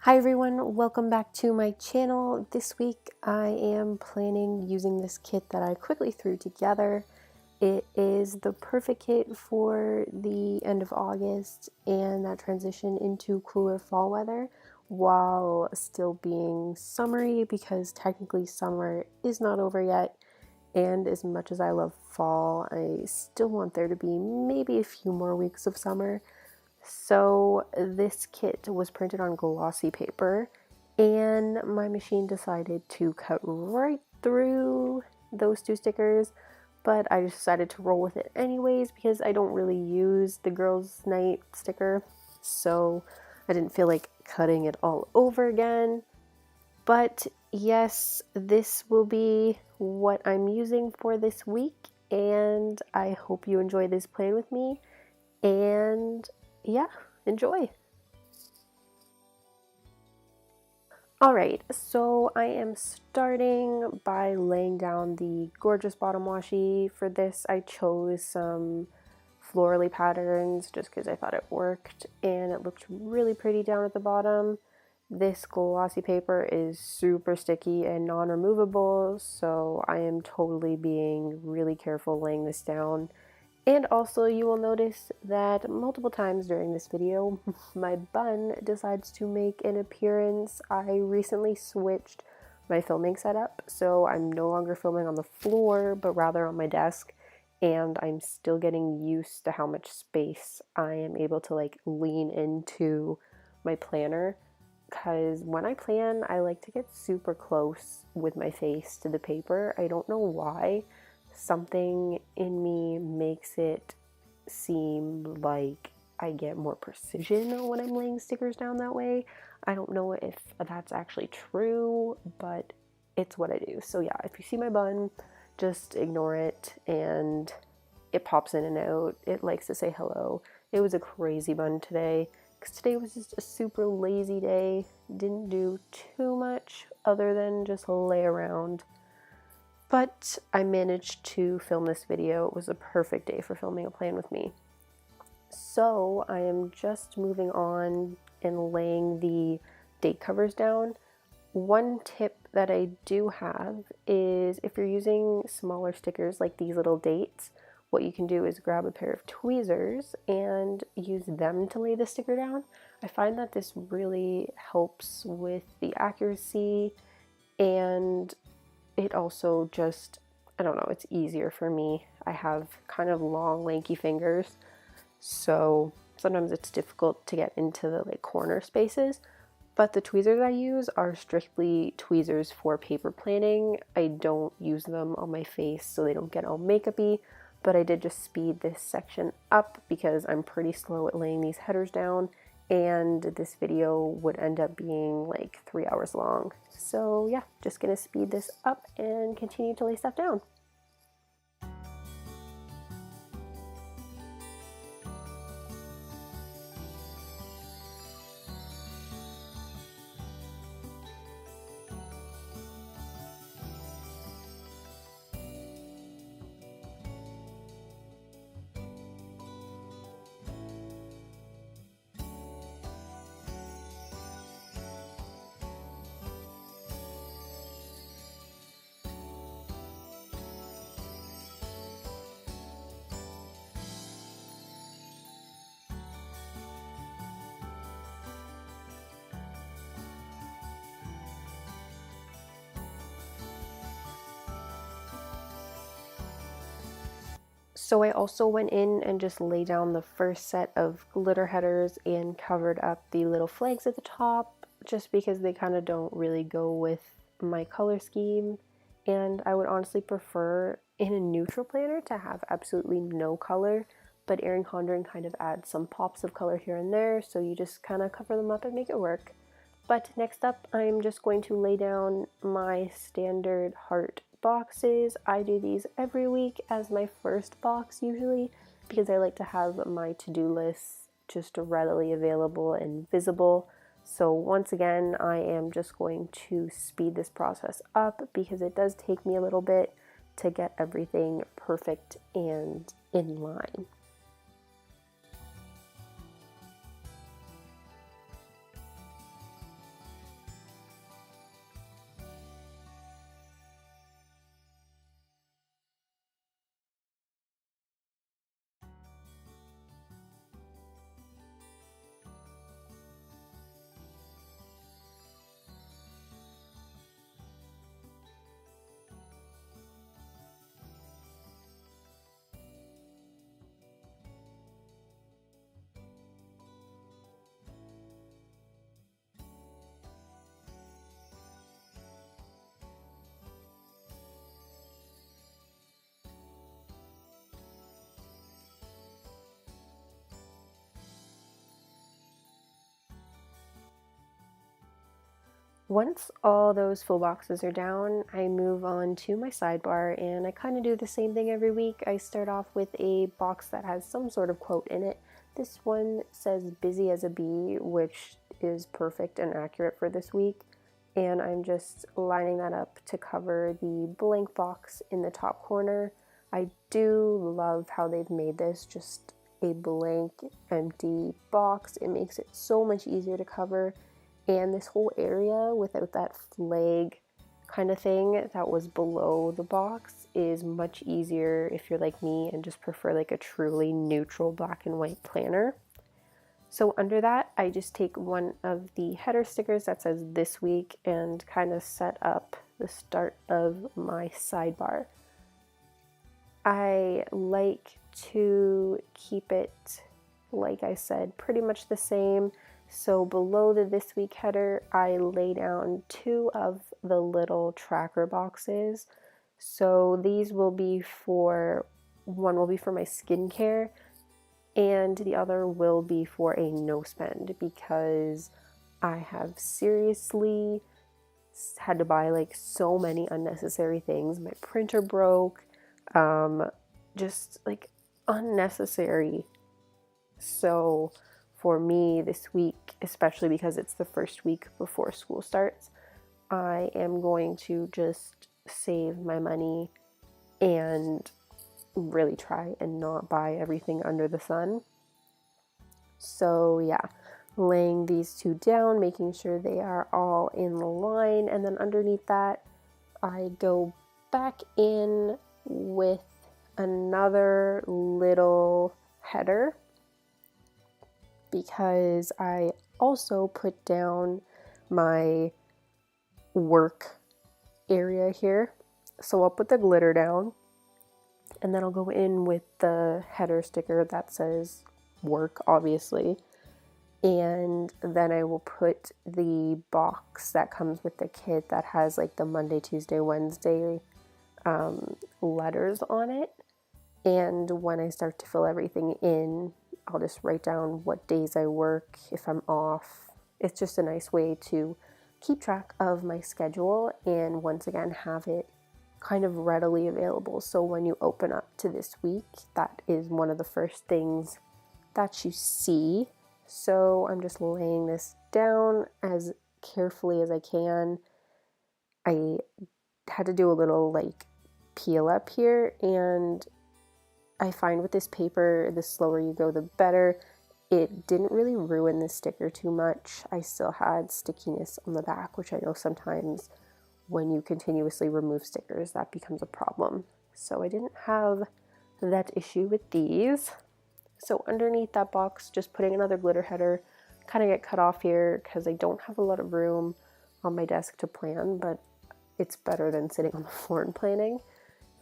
Hi everyone, welcome back to my channel. This week I am planning using this kit that I quickly threw together. It is the perfect kit for the end of August and that transition into cooler fall weather while still being summery, because technically summer is not over yet, and as much as I love fall, I still want there to be maybe a few more weeks of summer. So this kit was printed on glossy paper, and my machine decided to cut right through those two stickers, but I just decided to roll with it anyways because I don't really use the girls' night sticker, so I didn't feel like cutting it all over again. But yes, this will be what I'm using for this week, and I hope you enjoy this plan with me. And yeah, enjoy. Alright, so I am starting by laying down the gorgeous bottom washi. For this I chose some florally patterns just because I thought it worked and it looked really pretty down at the bottom. This glossy paper is super sticky and non-removable, so I am totally being really careful laying this down. And also you will notice that multiple times during this video, my bun decides to make an appearance. I recently switched my filming setup, so I'm no longer filming on the floor, but rather on my desk, and I'm still getting used to how much space I am able to like lean into my planner. Because when I plan, I like to get super close with my face to the paper. I don't know why. Something in me makes it seem like I get more precision when I'm laying stickers down that way. I don't know if that's actually true, but it's what I do. So yeah, if you see my bun, just ignore it, and it pops in and out. It likes to say hello. It was a crazy bun today, because today was just a super lazy day. Didn't do too much other than just lay around. But I managed to film this video. It was a perfect day for filming a plan with me. So I am just moving on and laying the date covers down. One tip that I do have is if you're using smaller stickers like these little dates, what you can do is grab a pair of tweezers and use them to lay the sticker down. I find that this really helps with the accuracy, and it also just, I don't know, it's easier for me. I have kind of long, lanky fingers, so sometimes it's difficult to get into the like corner spaces. But the tweezers I use are strictly tweezers for paper planning. I don't use them on my face so they don't get all makeup-y, but I did just speed this section up because I'm pretty slow at laying these headers down, and this video would end up being like 3 hours long. So yeah, just gonna speed this up and continue to lay stuff down. So I also went in and just laid down the first set of glitter headers and covered up the little flags at the top, just because they kind of don't really go with my color scheme. And I would honestly prefer in a neutral planner to have absolutely no color, but Erin Condren kind of adds some pops of color here and there, so you just kind of cover them up and make it work. But next up, I'm just going to lay down my standard heart boxes. I do these every week as my first box usually, because I like to have my to-do lists just readily available and visible. So once again, I am just going to speed this process up because it does take me a little bit to get everything perfect and in line. Once all those full boxes are down, I move on to my sidebar, and I kind of do the same thing every week. I start off with a box that has some sort of quote in it. This one says busy as a bee, which is perfect and accurate for this week. And I'm just lining that up to cover the blank box in the top corner. I do love how they've made this just a blank, empty box. It makes it so much easier to cover. And this whole area without that flag kind of thing that was below the box is much easier if you're like me and just prefer like a truly neutral black and white planner. So under that, I just take one of the header stickers that says this week and kind of set up the start of my sidebar. I like to keep it, like I said, pretty much the same. So below the this week header, I lay down 2 of the little tracker boxes. So these will be for, one will be for my skincare, and the other will be for a no spend, because I have seriously had to buy like so many unnecessary things. My printer broke, just like unnecessary. So for me this week, especially because it's the first week before school starts, I am going to just save my money and really try and not buy everything under the sun. So yeah, laying these 2 down, making sure they are all in the line, and then underneath that I go back in with another little header, because I also put down my work area here. So I'll put the glitter down, and then I'll go in with the header sticker that says work, obviously. And then I will put the box that comes with the kit that has like the Monday, Tuesday, Wednesday letters on it. And when I start to fill everything in, I'll just write down what days I work, if I'm off. It's just a nice way to keep track of my schedule and once again have it kind of readily available. So when you open up to this week, that is one of the first things that you see. So I'm just laying this down as carefully as I can. I had to do a little like peel up here, and I find with this paper, the slower you go, the better. It didn't really ruin the sticker too much. I still had stickiness on the back, which I know sometimes when you continuously remove stickers, that becomes a problem. So I didn't have that issue with these. So underneath that box, just putting another glitter header. Kind of get cut off here because I don't have a lot of room on my desk to plan, but it's better than sitting on the floor and planning.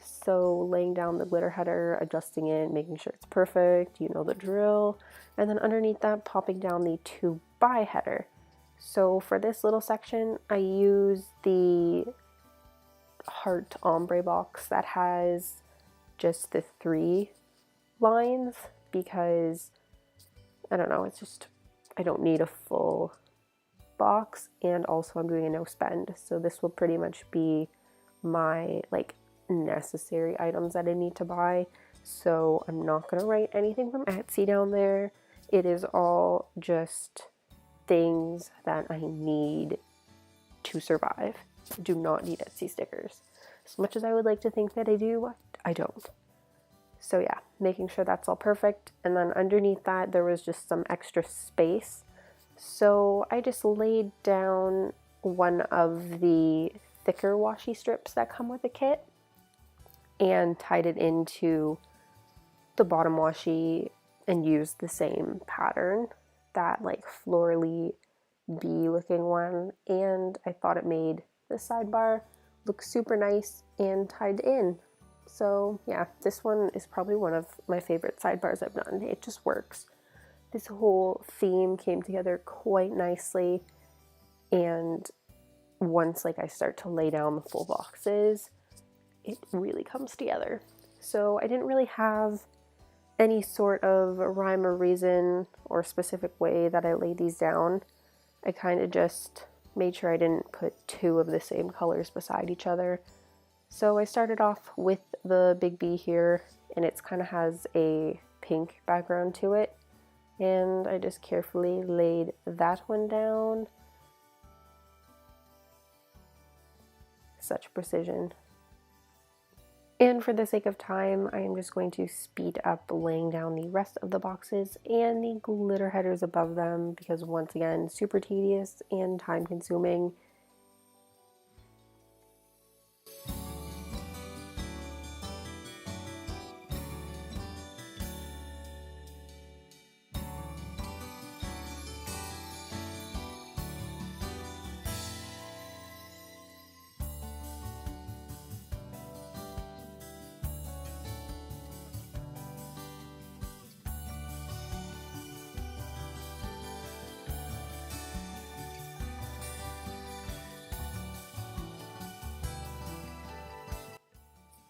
So laying down the glitter header, adjusting it, making sure it's perfect, you know the drill. And then underneath that, popping down the to buy header. So for this little section, I use the heart ombre box that has just the 3 lines, because I don't know, it's just, I don't need a full box, and also I'm doing a no spend. So this will pretty much be my like necessary items that I need to buy. So I'm not going to write anything from Etsy down there. It is all just things that I need to survive. I do not need Etsy stickers. As much as I would like to think that I do, I don't. So yeah, making sure that's all perfect. And then underneath that, there was just some extra space. So I just laid down one of the thicker washi strips that come with the kit and tied it into the bottom washi and used the same pattern, that like florally bee looking one, and I thought it made the sidebar look super nice and tied in. So yeah, this one is probably one of my favorite sidebars I've done. It just works. This whole theme came together quite nicely, and once like I start to lay down the full boxes, it really comes together. So I didn't really have any sort of rhyme or reason or specific way that I laid these down. I kind of just made sure I didn't put two of the same colors beside each other. So I started off with the Big B here, and it kind of has a pink background to it. And I just carefully laid that one down. Such precision. And for the sake of time, I am just going to speed up laying down the rest of the boxes and the glitter headers above them because, once again, super tedious and time consuming.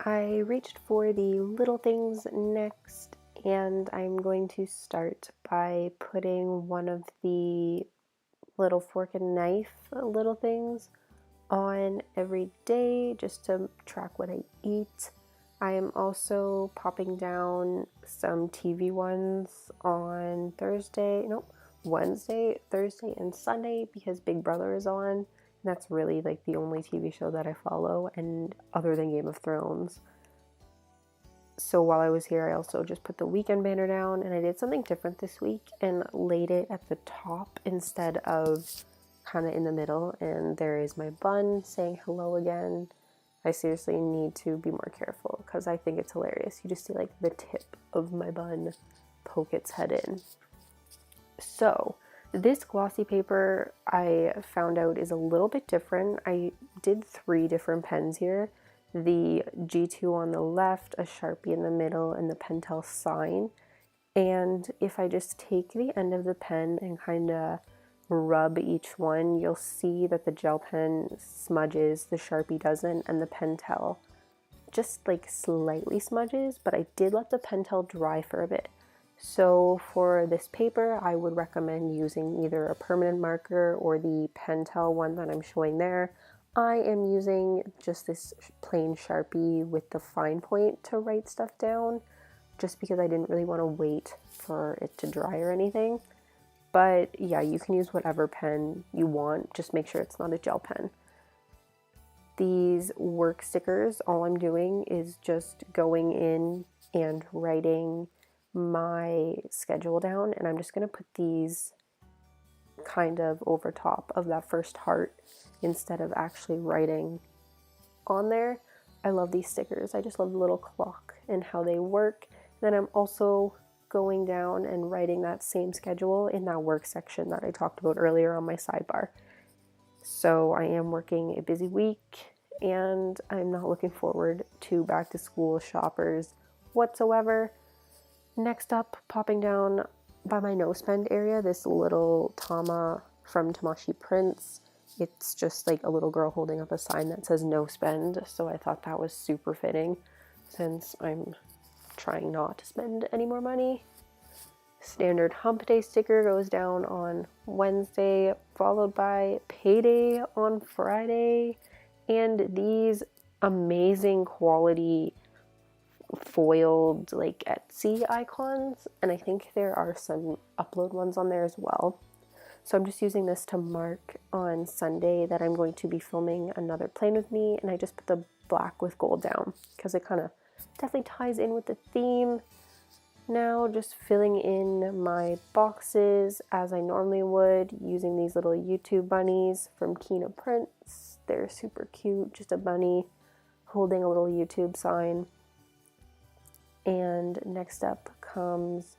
I reached for the little things next, and I'm going to start by putting one of the little fork and knife little things on every day just to track what I eat. I am also popping down some TV ones on Wednesday, Thursday, and Sunday because Big Brother is on. That's really like the only TV show that I follow, and other than Game of Thrones. So while I was here, I also just put the weekend banner down, and I did something different this week and laid it at the top instead of kind of in the middle. And there is my bun saying hello again. I seriously need to be more careful because I think it's hilarious. You just see like the tip of my bun poke its head in. So this glossy paper I found out is a little bit different. I did 3 different pens here. The G2 on the left, a Sharpie in the middle, and the Pentel sign. And if I just take the end of the pen and kind of rub each one, you'll see that the gel pen smudges, the Sharpie doesn't, and the Pentel just like slightly smudges, but I did let the Pentel dry for a bit. So for this paper, I would recommend using either a permanent marker or the Pentel one that I'm showing there. I am using just this plain Sharpie with the fine point to write stuff down, just because I didn't really want to wait for it to dry or anything. But yeah, you can use whatever pen you want, just make sure it's not a gel pen. These work stickers, all I'm doing is just going in and writing my schedule down, and I'm just going to put these kind of over top of that first heart instead of actually writing on there. I love these stickers. I just love the little clock and how they work. Then I'm also going down and writing that same schedule in that work section that I talked about earlier on my sidebar. So I am working a busy week, and I'm not looking forward to back to school shoppers whatsoever. Next up, popping down by my no spend area, this little Tama from KeenaPrints. It's just like a little girl holding up a sign that says no spend, so I thought that was super fitting since I'm trying not to spend any more money. Standard hump day sticker goes down on Wednesday, followed by payday on Friday, and these amazing quality foiled like Etsy icons, and I think there are some upload ones on there as well. So I'm just using this to mark on Sunday that I'm going to be filming another plane with me, and I just put the black with gold down because it kind of definitely ties in with the theme. Now just filling in my boxes as I normally would, using these little YouTube bunnies from KeenaPrints. They're super cute, just a bunny holding a little YouTube sign. And next up comes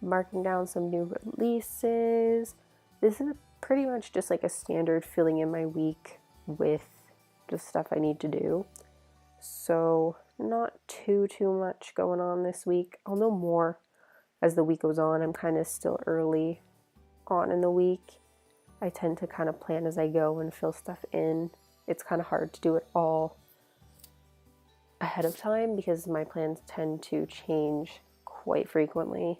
marking down some new releases. This is pretty much just like a standard filling in my week with the stuff I need to do. So not too much going on this week. I'll know more as the week goes on. I'm kind of still early on in the week. I tend to kind of plan as I go and fill stuff in. It's kind of hard to do it all ahead of time because my plans tend to change quite frequently.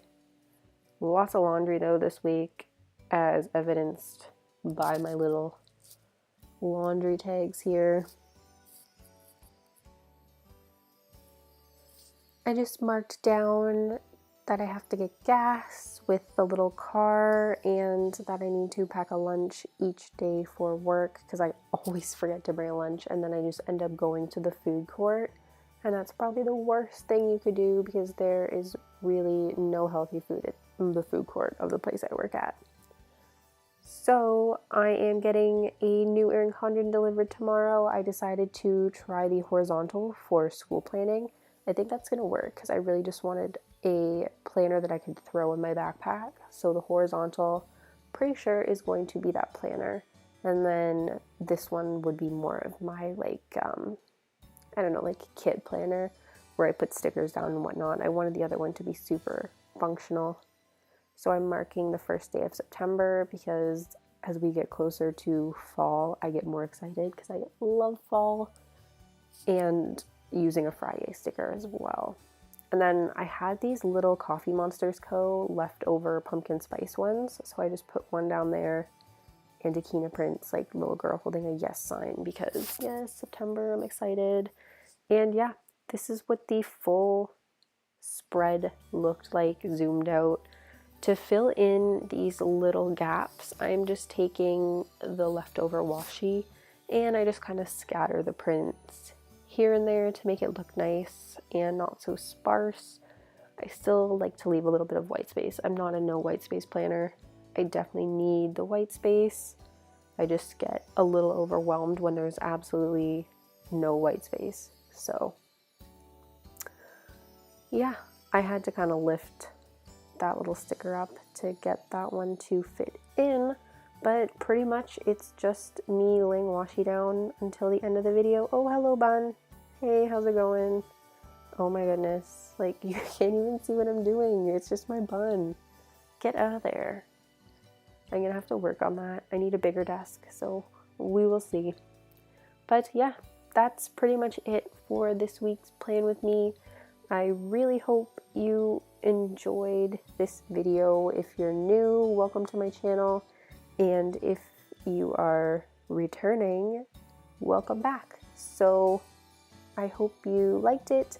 Lots of laundry though this week, as evidenced by my little laundry tags here. I just marked down that I have to get gas with the little car and that I need to pack a lunch each day for work because I always forget to bring a lunch and then I just end up going to the food court, and that's probably the worst thing you could do because there is really no healthy food at the food court of the place I work at. So I am getting a new earring condom delivered tomorrow. I decided to try the horizontal for school planning. I think that's going to work because I really just wanted a planner that I could throw in my backpack. So the horizontal, pretty sure, is going to be that planner. And then this one would be more of my, like, I don't know, like kid planner where I put stickers down and whatnot. I wanted the other one to be super functional. So I'm marking the first day of September because as we get closer to fall, I get more excited because I love fall, and using a Friday sticker as well. And then I had these little CoffeeMonsterzCo leftover pumpkin spice ones, so I just put one down there and a KeenaPrints, like little girl holding a yes sign because yes, September, I'm excited. And yeah, this is what the full spread looked like zoomed out. To fill in these little gaps, I'm just taking the leftover washi and I just kind of scatter the prints here and there to make it look nice and not so sparse. I still like to leave a little bit of white space. I'm not a no white space planner. I definitely need the white space. I just get a little overwhelmed when there's absolutely no white space. So yeah, I had to kind of lift that little sticker up to get that one to fit in, but pretty much it's just me laying washi down until the end of the video. Oh, hello, Bun. Hey, how's it going? Oh my goodness, like you can't even see what I'm doing. It's just my bun. Get out of there. I'm gonna have to work on that. I need a bigger desk, so we will see. But yeah, that's pretty much it for this week's Plan With Me. I really hope you enjoyed this video. If you're new, welcome to my channel. And if you are returning, welcome back. So I hope you liked it.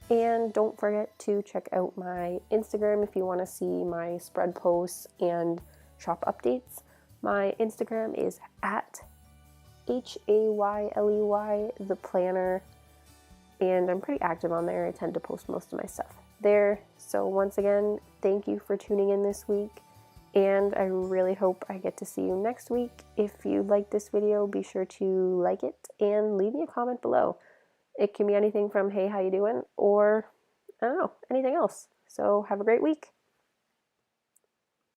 And don't forget to check out my Instagram if you want to see my spread posts and shop updates. My Instagram is at HayleyThePlanner. And I'm pretty active on there. I tend to post most of my stuff there. So once again, thank you for tuning in this week, and I really hope I get to see you next week. If you like this video, be sure to like it and leave me a comment below. It can be anything from, hey, how you doing? Or, I don't know, anything else. So have a great week.